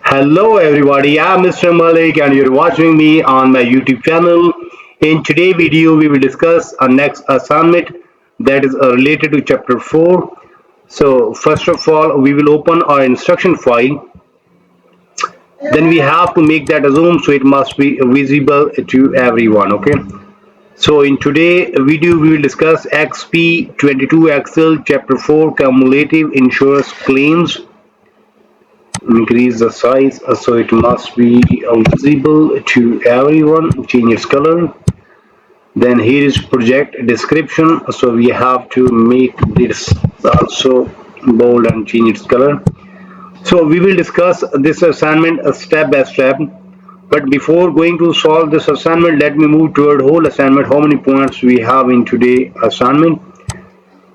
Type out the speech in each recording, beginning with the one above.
Hello everybody, I'm Mr. Malik and you're watching me on my YouTube channel. In today's video, we will discuss our next assignment that is related to chapter 4. So first of all, we will open our instruction file. Then we have to make that a zoom so it must be visible to everyone, okay? So in today's video, we will discuss Exp22 Excel chapter 4 Cumulative Insurance Claims. Increase the size so it must be visible to everyone. Change its color. Then here is project description, so we have to make this also bold and change its color. So we will discuss this assignment step by step, but before going to solve this assignment, let me move toward whole assignment. How many points we have in today assignment?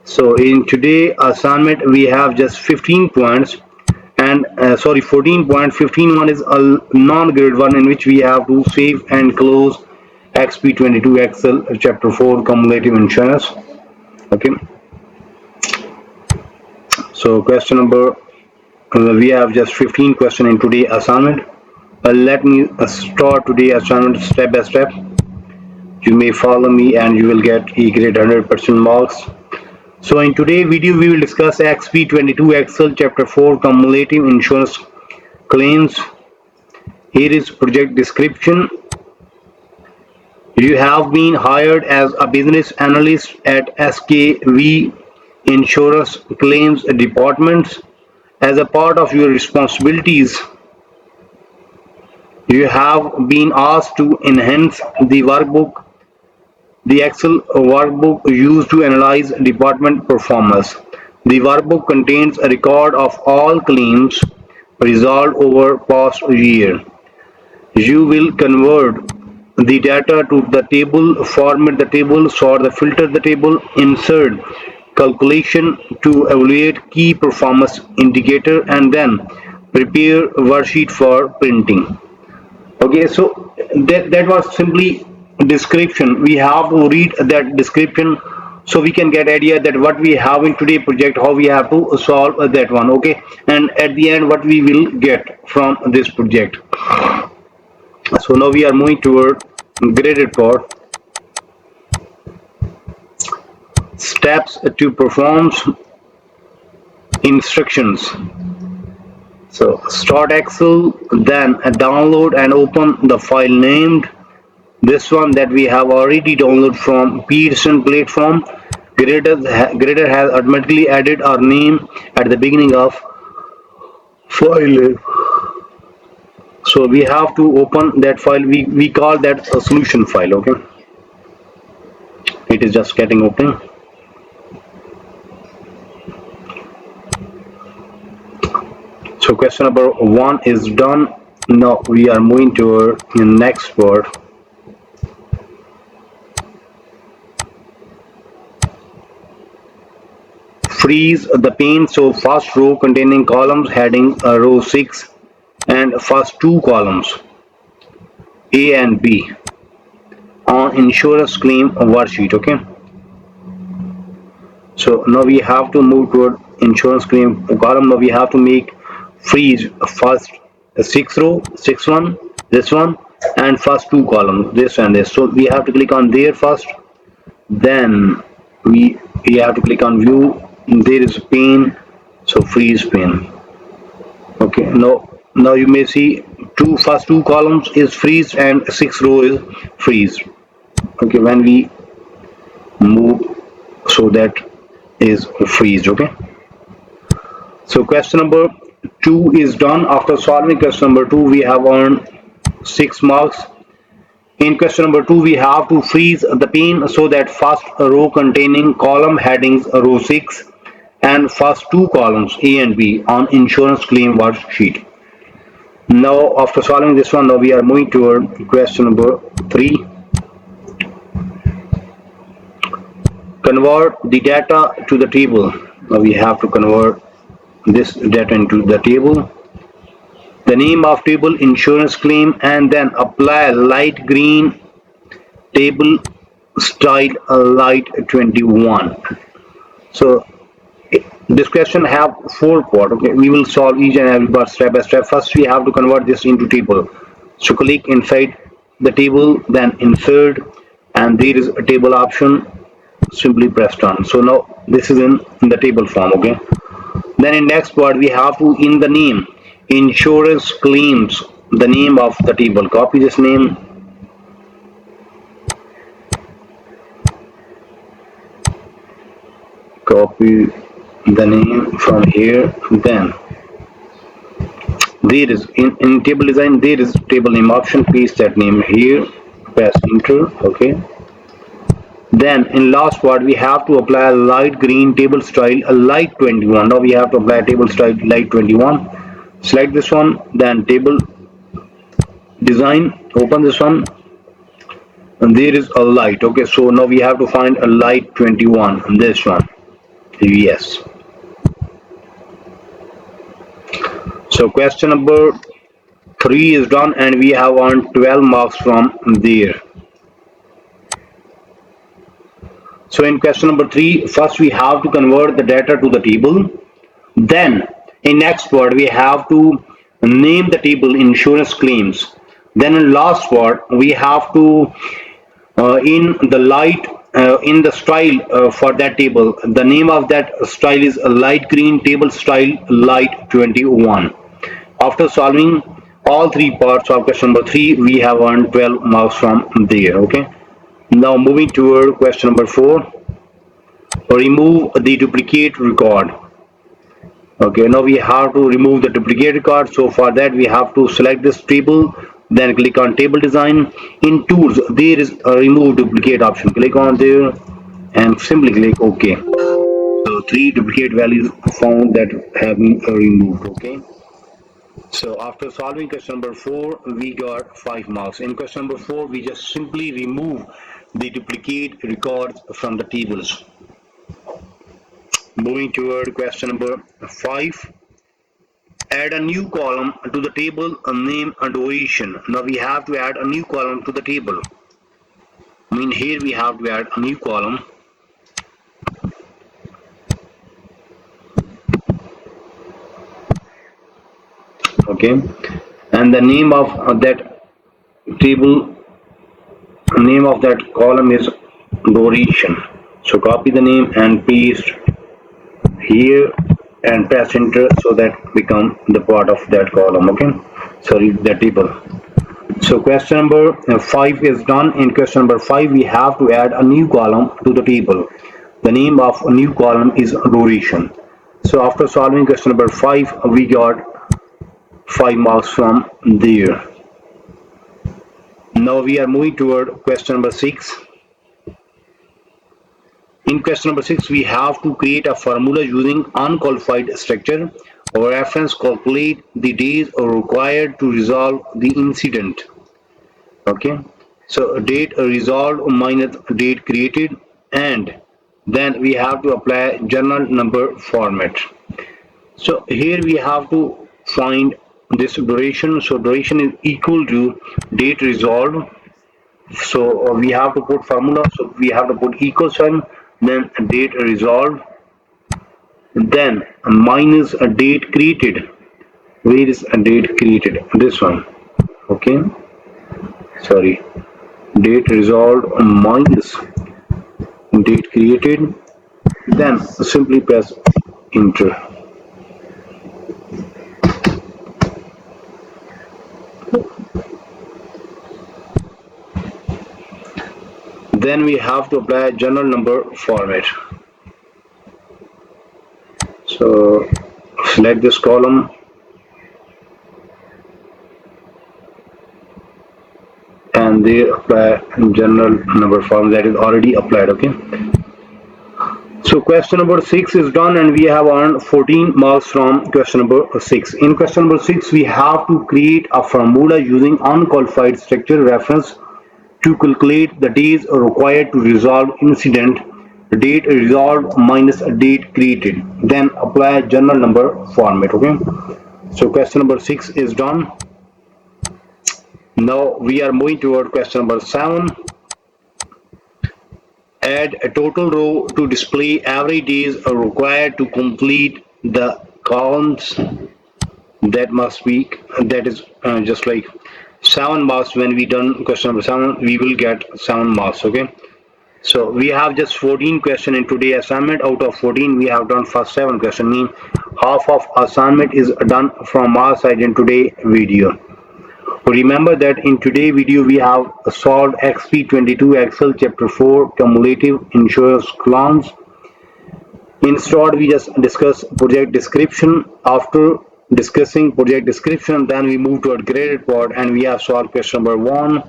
So in today assignment we have just 15 points, and 14 point. 15 one is a non-grid one in which we have to save and close Exp22 Excel chapter 4 cumulative insurance. Okay, so question number we have just 15 question in today assignment. Let me start today assignment step by step. You may follow me and you will get a grade 100% marks. So in today's video we will discuss Exp22 Excel chapter 4 cumulative insurance claims. Here is project description. You have been hired as a business analyst at Ch04 Insurance Claims Department. As a part of your responsibilities, you have been asked to enhance the workbook, the Excel workbook used to analyze department performance. The workbook contains a record of all claims resolved over past year. You will convert the data to the table, format the table, sort the filter the table, insert calculation to evaluate key performance indicator, and then prepare worksheet for printing. Okay, so that was simply description. We have to read that description so we can get idea that what we have in today project, how we have to solve that one. Okay, and at the end what we will get from this project. So now we are moving toward graded part. Steps to perform instructions. So start Excel, then download and open the file named this one that we have already downloaded from Pearson platform. Grader has automatically added our name at the beginning of file. So we have to open that file. We call that a solution file. Okay, it is just getting open. So question number 1 is done. Now we are moving to the next part. Freeze the pane. So first row containing columns heading row 6 and first two columns A and B on insurance claim worksheet. Okay, so now we have to move toward insurance claim column. Now we have to make freeze first 6 row, 6 one, this one, and first two columns, this and this. So we have to click on there first, then we have to click on view. There is pane, so freeze pane. Okay, now you may see first two columns is freeze and 6 row is freeze. Okay, when we move, so that is freeze. Okay, so question number 2 is done. After solving question number 2, we have earned 6 marks. In question number 2, we have to freeze the pane so that first row containing column headings row 6 and first two columns A and B on insurance claim worksheet. Now after solving this one, now we are moving toward question number 3. Convert the data to the table. Now we have to convert this data into the table. The name of table insurance claim, and then apply light green table style light 21. So This question have 4 parts. Okay, we will solve each and every part step by step. First, we have to convert this into table. So click inside the table, then insert, and there is a table option. Simply press done. So now this is in the table form. Okay. Then in next part we have to in the name insurance claims, the name of the table. Copy this name, copy the name from here. Then there is in table design there is table name option. Paste that name here, press enter. Okay. Then in last part we have to apply a light green table style, a light 21. Now we have to apply table style light 21. Select this one, then table design, open this one, and there is a light. Okay, so now we have to find a light 21, this one. Yes. So question number 3 is done and we have earned 12 marks from there. So in question number 3, first we have to convert the data to the table. Then in next part we have to name the table insurance claims. Then in last part we have to in the light in the style for that table, the name of that style is a light green table style light 21. After solving all 3 parts of question number 3, we have earned 12 marks from there. Okay, now moving toward question number 4, remove the duplicate record. Okay, now we have to remove the duplicate record. So for that we have to select this table, then click on table design. In tools there is a remove duplicate option. Click on there and simply click OK. So 3 duplicate values found that have been removed. Okay, so after solving question number 4 we got 5 marks. In question number 4 we just simply remove the duplicate records from the tables. Moving toward question number 5, add a new column to the table, a name and duration. Now we have to add a new column to the table. I mean here we have to add a new column. Okay, and the name of that table, name of that column is duration. So copy the name and paste here and press enter, so that become the part of that column. Okay, sorry, the table. So question number 5 is done. In question number 5 we have to add a new column to the table. The name of a new column is duration. So after solving question number 5 we got 5 marks from there. Now we are moving toward question number 6. In question number 6 we have to create a formula using unqualified structure or reference, calculate the days required to resolve the incident. Okay, so date resolved minus date created, and then we have to apply journal number format. So here we have to find this duration. So duration is equal to date resolved. So we have to put formula. So we have to put equal sign, then date resolved, then minus a date created. Where is a date created? This one. Okay, sorry, date resolved minus date created, then simply press enter. Then we have to apply journal number format. So select this column and they apply journal number form, that is already applied. Okay, so question number 6 is done and we have earned 14 marks from question number 6. In question number 6 we have to create a formula using unqualified structure reference to calculate the days required to resolve incident, date resolved minus date created, then apply journal number format. Okay, so question number 6 is done. Now we are moving toward question number 7. add a total row to display every days are required to complete the columns. That must be, that is just like 7 marks. When we done question number 7, we will get 7 marks. Okay, so we have just 14 question in today assignment. Out of 14 we have done first 7 question, mean half of assignment is done from our side in today video. Remember that in today video we have solved Exp22 Excel chapter 4 cumulative insurance claims. Instead, we just discuss project description. After discussing project description, then we move to a graded part and we have solved question number 1.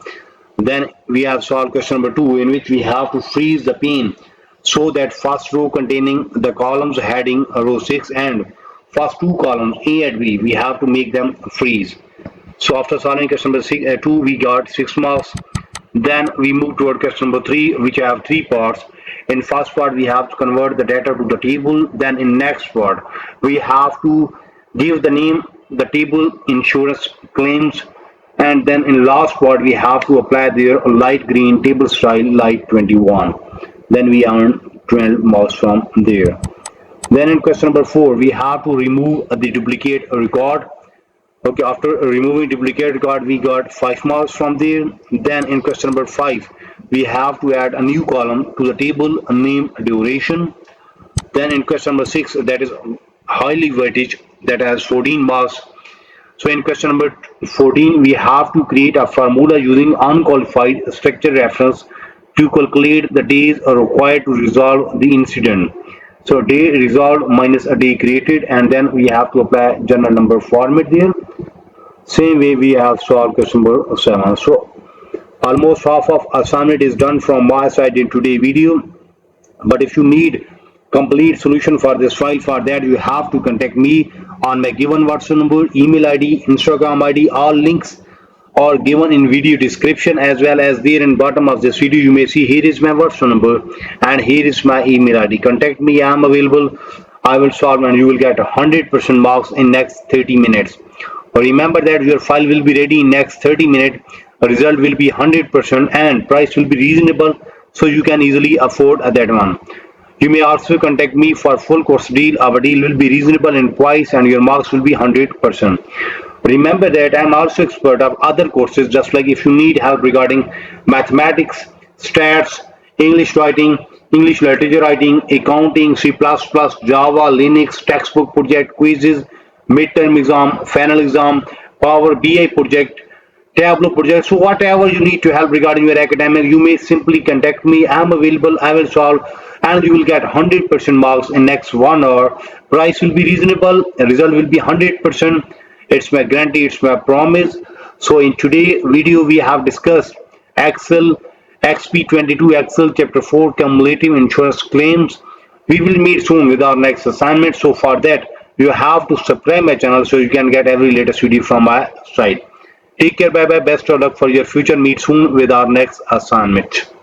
Then we have solved question number 2, in which we have to freeze the pane so that first row containing the columns heading row 6 and first 2 columns A and B, we have to make them freeze. So after solving question number 2, we got 6 marks. Then we move toward question number 3, which have 3 parts. In first part we have to convert the data to the table. Then in next part we have to give the name the table insurance claims, and then in last part we have to apply their light green table style light 21. Then we earn 12 marks from there. Then in question number 4 we have to remove the duplicate record. Okay, after removing duplicate record we got 5 marks from there. Then in question number 5 we have to add a new column to the table name duration. Then in question number 6, that is highly weightage, that has 14 marks. So in question number 14 we have to create a formula using unqualified structure reference to calculate the days required to resolve the incident. So day resolved minus a day created, and then we have to apply general number format there. Same way we have solved question number 7. So almost half of assignment is done from my side in today's video. But if you need complete solution for this file, for that you have to contact me on my given WhatsApp number, email ID, Instagram ID. All links are given in video description, as well as there in bottom of this video you may see here is my WhatsApp number and here is my email ID. Contact me, I am available. I will solve and you will get 100% marks in next 30 minutes. Remember that your file will be ready in next 30 minutes. Result will be 100% and price will be reasonable, so you can easily afford that one. You may also contact me for full course deal. Our deal will be reasonable in price and your marks will be 100%. Remember that I am also expert of other courses, just like if you need help regarding mathematics, stats, English writing, English literature writing, accounting, C++, Java, Linux, textbook project, quizzes, midterm exam, final exam, Power BI project, Tableau project. So whatever you need to help regarding your academic, you may simply contact me. I am available. I will solve and you will get 100% marks in next 1 hour. Price will be reasonable. Result will be 100%. It's my guarantee. It's my promise. So in today's video we have discussed Excel Exp22 Excel chapter 4 cumulative insurance claims. We will meet soon with our next assignment. So for that you have to subscribe my channel so you can get every latest video from my side. Take care, bye bye, best of luck for your future. Meet soon with our next assignment.